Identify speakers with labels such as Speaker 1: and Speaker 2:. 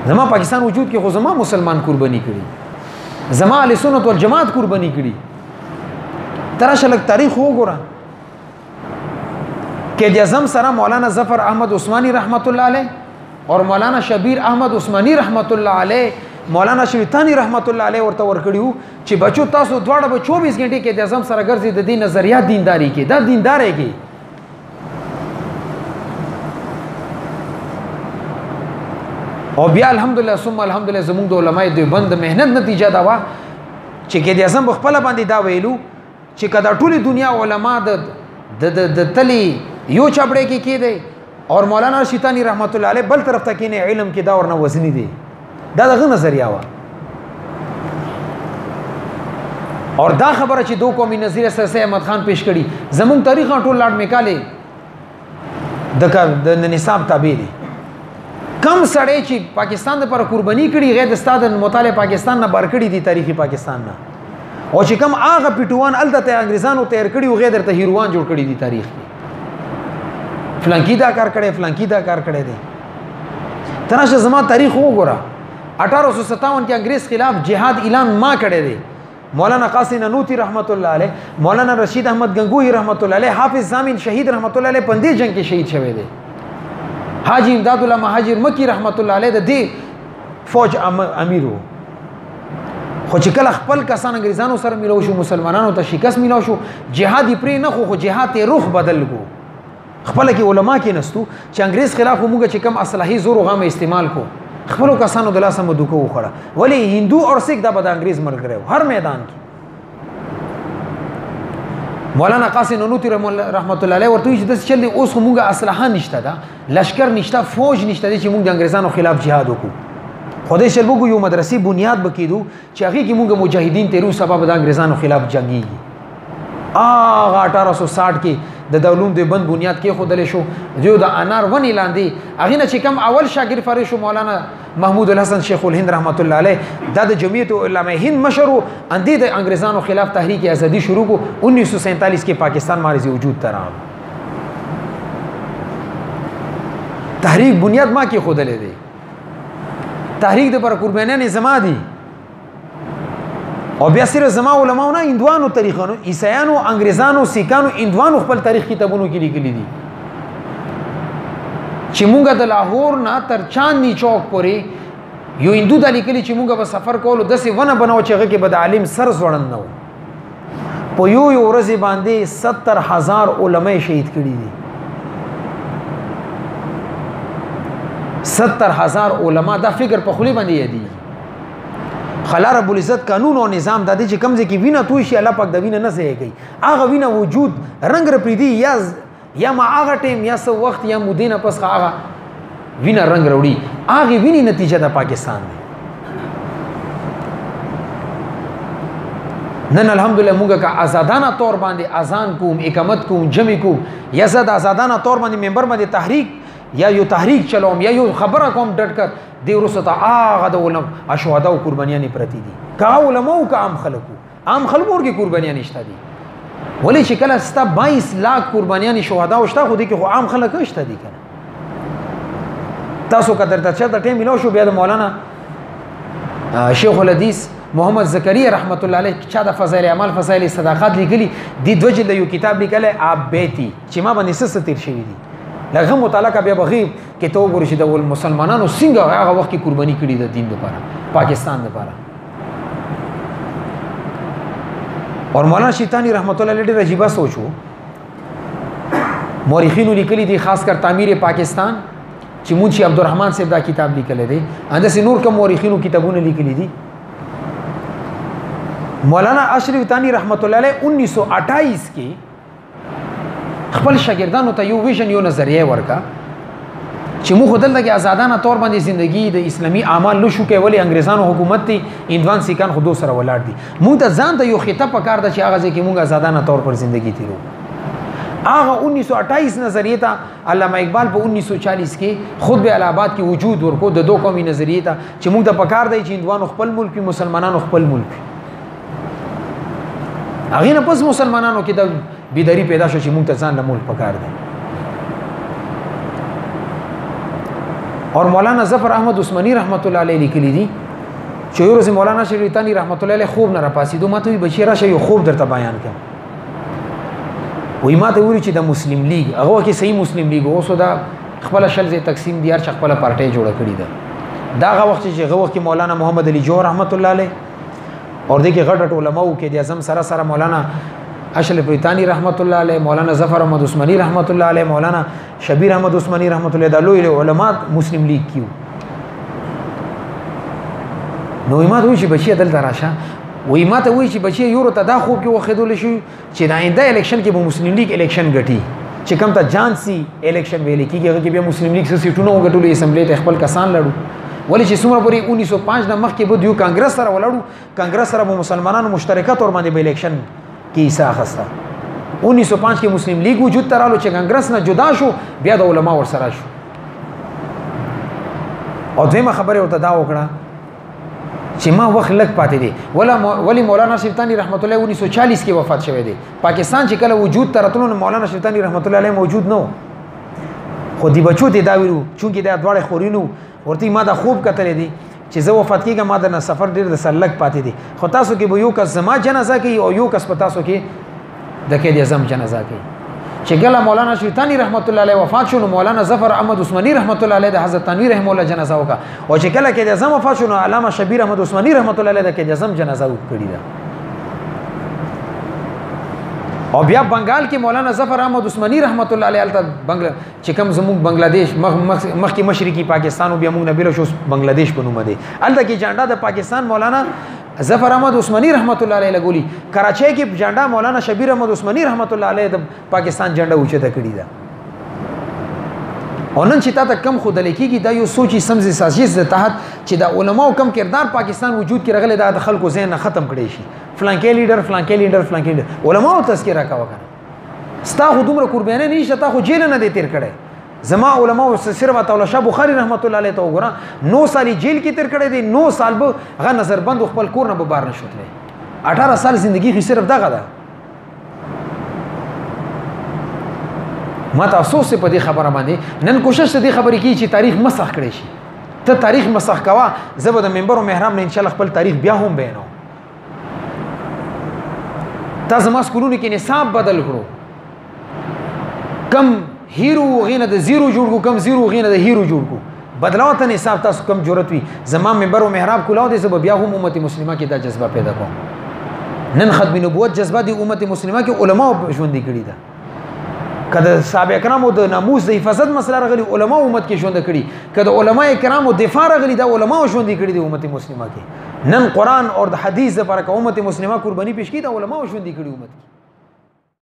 Speaker 1: زما پاکستان وجود کې خو زما مسلمان قرباني کړي، زما اهل سنت والجماعت قرباني کړي. تراشه لک تاریخ وګوره. قائد اعظم سره مولانا ظفر احمد عثماني رحمت الله علیه اور مولانا شبیر احمد عثماني رحمت الله علیه مولانا شویتانی رحمت الله علیه ورته ورکړیو چې بچو تاسو دواړه به 24 غنټې قائد اعظم سره ګرځي د دې نظریات دینداری کې دا دینداري کې. او بیا الحمدلله ثم الحمدلله زموږ د علماء دیوبند مهنت نتیجه دا وا چې قائد اعظم خپل باندې دا ویلو چې کدا ټولي دنیا علما د تلی یو چپړې کې کېده اور مولانا شیطانی رحمت الله علیه بل طرف ته کینه علم کې دا ورنه وزنی دی. دا دغه نظریه وا اور دا خبره چې دو قومي نظریه سر احمد خان پیش کړي زموږ تاریخ ټول لاړ میکاله د نصاب تابع دي. کم سړی چې پاکستان د پر قرباني کړي غیر د استاد مطالعه پاکستان نه بار کړي دي تاریخي پاکستان نه او چې کم هغه پیټوان الته انګريزانو تیار کړي او غیر درته هیروان جوړ کړي دي تاریخ کې فلانکی دا کار کړي فلانکی دا کار کړي دي. تراشه زما تاریخ وګوره 1857 کې انګريز خلاف جهاد اعلان ما کړی دی. مولانا قاسم نانوتی رحمت الله علیه مولانا رشید احمد گنگوہی رحمت الله علیه حافظ زامن شهید رحمت الله علیه پندې جنگ کې شهید شوی دی. حاجی امداد الله مهاجر مکی رحمت الله علیه د دې فوج امیر وو خو چې کله خپل کسان انګریزانو سره میلو شو مسلمانانو ته شکست میلو شو جهاد پرې نه خو جهاد ته روح بدل کو خپل کې علما کې نستو چې انګریز خلاف موږ چې کم اصلاحي زور او غم استعمال کو خپل کسانو د لاسه مدوکو وخړه ولی هندو اور سکھ دا بد انګریز مرګ غره هر میدان کې. مولانا قاسم نانوتی رحمت الله علیه ورته چې د چل اوس موږ اصلاحه نشته دا لشکر نشته فوج نشته چې موږ د انګریزانو خلاف jihad وکړو. خدای شل موږ یو مدرسې بنیاد بکیدو چې هغه کې موږ مجاهدین تیرو سبب د انګریزانو خلاف جنگي. آغا 1860 کې د علوم دیوبند بنیاد کې خودل شو جو د انار ونی لاندې هغه نه چې کم اول شاګرد فارغ شو مولانا محمود الحسن شیخ الهند رحمت الله علیه د جمعیت علماء هند مشرو اندې د انګریزانو خلاف تحریک ازادي شروع کو 1947 کې پاکستان مارزي وجود تر تحریک بنیاد ما کې خودل دی. تحریک د پر قربانیان زما دي او بیا صرف زما علماء نه هندوانو تاریخونو عیسایانو انګریزانو سیکانو هندوانو خپل تاریخ کتابونو کې لیکلي دي چې مونږ د لاهور نه تر چاندني چوک پورې یو هندو د لیکلي چې مونږ به سفر کولو داسې ونه بناو چې هغه کې به د عالم سر ځوړند نه و په یو ورځ باندې 70,000 علما شهید کړي دي. 70,000 علما دا فکر په خولي باندې یادي. خلا رب العزت قانون او نظام د دې چې کمزې کې وینه توي شي الله پاک د وینه نه ځای کوي هغه وینه وجود رنگ رپریدي یا ما هغه ټیم یا سو وخت یا مدینه پس هغه وینه رنگ وروړي هغه ویني نتیجه د پاکستان دی. نن الحمدلله موږ کا آزادانه طور باندې اذان کوم اقامت کوم جمع کوم یا زاد آزادانه طور باندې ممبر باندې تحریک یا یو تحریک چلوم یا یو خبره کوم ډټ کر دی ورسته هغه د علماء اشهدا او قربانیان پرتی دي کا علماء او کا عام خلکو ورګي قربانیان نشته دي ولی چې کله ستا 22 लाख قربانیان شهدا او شته خو دي کې خو عام خلک شته دي کنه. تاسو قدر ته چې د ټیم ملو شو بیا د مولانا شیخ الحدیث محمد زکریا رحمت الله علیه چا د فضایل اعمال فضایل صداقات لیکلي دي دوه جلد یو کتاب لیکل اب بیتی چې ما باندې څه تیر شوی دي لغه مطالعه بیا بغیب کې تو ګور شي د مسلمانانو څنګه هغه وخت کې قرباني کړي د دین لپاره پاکستان لپاره. اور مولانا شیطانی رحمت الله علیه ډېر عجیب سوچو مورخینو لیکلي دي خاص کر تعمیر پاکستان چې منشي عبدالرحمن صاحب دا کتاب لیکل دي اندسې نور کوم مورخینو کتابونه لیکلي دي. مولانا اشرف ثانی رحمت الله علیه 1928 کې خپل شاګردانو ته یو ویژن یو نظریه ورکا چې موږ دلته کې آزادانه طور باندې زندگی د اسلامي اعمال نو شو کې ولی انګريزانو حکومت تی اندوان سیکان خود سره ولاړ دي موږ ته ځان ته یو خطه پکار ده چې هغه ځکه موږ آزادانه طور پر زندگی تیرو. هغه 1928 نظریه ته علامه اقبال په 1940 کې خود به الہاباد کې وجود ورکو د دوه قومي نظریه ته چې موږ ته پکار دی چې اندوانو خپل ملک مسلمانانو خپل ملک هغه نه پس مسلمانانو کې د بیداری پیدا شو چې موږ ته ځان له ملک پکار دی. اور مولانا ظفر احمد عثماني رحمت الله علیه لیکلی دي چې یو ورځ مولانا شریف تانی رحمت الله علیه خوب نه راپاسېدو ماته وی بچی راشه یو خوب درته بیان کړم وی ماته وی چې د مسلم لیگ هغه کې صحیح مسلم لیگ اوس دا خپل شلزه تقسیم دیار چې خپل پارټي جوړه کړی ده دا هغه وخت چې هغه وخت مولانا محمد علي جوهر رحمت الله علیه اور دغه غټ علماء کې د اعظم سره سره مولانا اشرف بریتانی رحمت الله علیه مولانا ظفر احمد عثماني رحمت الله علیه مولانا شبیر احمد عثماني رحمت الله د لوی علماء مسلم لیگ کیو نو ایمات وی چې بچی دلته راشه وی ماته وی چې بچی یورو ته دا خوب کې وخېدل شي چې د آینده الیکشن کې به مسلم لیگ الیکشن ګټي چې کوم ته جانسي الیکشن ویل کېږي هغه کې بیا مسلم لیگ سیټونه وګټلو اسمبلی ته خپل کسان لړو ولی چې څومره پورې 1905 نه مخکې به یو کانګرس سره ولاړو کانګرس سره به مسلمانانو مشترکه تور باندې به الیکشن کې حصہ اخسته 1905 کې مسلم لیگ وجود ترالو چې کانګرس نه جدا شو بیا د علما ور سره شو او دیمه خبره ورته دا وکړه چې ما وخت لګ پاتې دي ولی مولانا شیفتانی رحمت الله 1940 کې وفات شوی دی پاکستان چې کله وجود تراتلو مولانا شیفتانی رحمت الله علیه موجود نو خو دی بچو ته دا ویلو چونکې دا دواړه خورینو ورته ما دا خوب کتلې دي چې زه وفات کېږم ما د سفر ډیر د سلک پاتې دي خو تاسو کې به یو کس زما جنازه کوي او یو کس په تاسو کې د قائد اعظم جنازه کوي چې ګله مولانا شیطانی رحمت الله علیه وفات شو نو مولانا ظفر احمد عثماني رحمت الله علیه د حضرت تنویر رحم الله جنازه وکړه او چې کله قائد اعظم وفات شو نو علامه شبیر احمد عثماني رحمت الله علیه د قائد اعظم جنازه وکړي ده او بیا بنگال کې مولانا ظفر احمد عثماني رحمت الله علیه چې کوم زموږ بنگلاديش مخکې مشرقي پاکستان او بیا موږ نه بیل شو بنگلاديش په نوم دی الته کې جانډا د پاکستان مولانا ظفر احمد عثماني رحمت الله علیه لګولي کراچۍ کې جانډا مولانا شبیر احمد عثماني رحمت الله علیه د پاکستان جانډا اوچته کړی ده او نن چې تا ته کم خود لیکيږي دا یو سوچي سمزي سازش د تحت چې د علماو کم کردار پاکستان وجود کې رغله د خلکو ذهن ختم کړي شي فلانکې لیډر علماو تذکرہ کا وکړه ستا خو دومره قربانه نشته تا خو جیل نه دی تیر کړي زما علماو صرف عطا شاه بخاری رحمت الله علیه ته وګوره 9 سال جیل کې تیر کړي دي 9 سال به غ نظر بند خپل کور نه به بار نشوتله 18 سال زندگی خو صرف دغه ده ما ته افسوس په دې خبره باندې نن کوشش دې خبرې کی چې تاریخ مسخ کړي شي ته تاریخ مسخ کوا زبر د منبر او محراب نه ان شاء الله خپل تاریخ بیا هم بینو تاسو ما سکولونو کې نصاب بدل کړو کم هیرو غینه د زیرو جوړ کو کم زیرو غینه د هیرو جوړ کو بدلاو ته نصاب تاسو کم جرأت وي زما منبر او محراب کولاو دې سبب بیا هم امت مسلمه کې دا جذبه پیدا کوم نن ختم نبوت جذبه د امت مسلمه کې علما ژوند کړي دا کله صحابه کرامو د ناموس د حفاظت مسله راغلي علما امت کې ژوند کړي کله علما کرامو دفاع راغلي دا علما ژوند کړي د امت مسلمه کې نن قران او د حدیث لپاره امت مسلمه قرباني پیش کړي دا علما ژوند کړي امت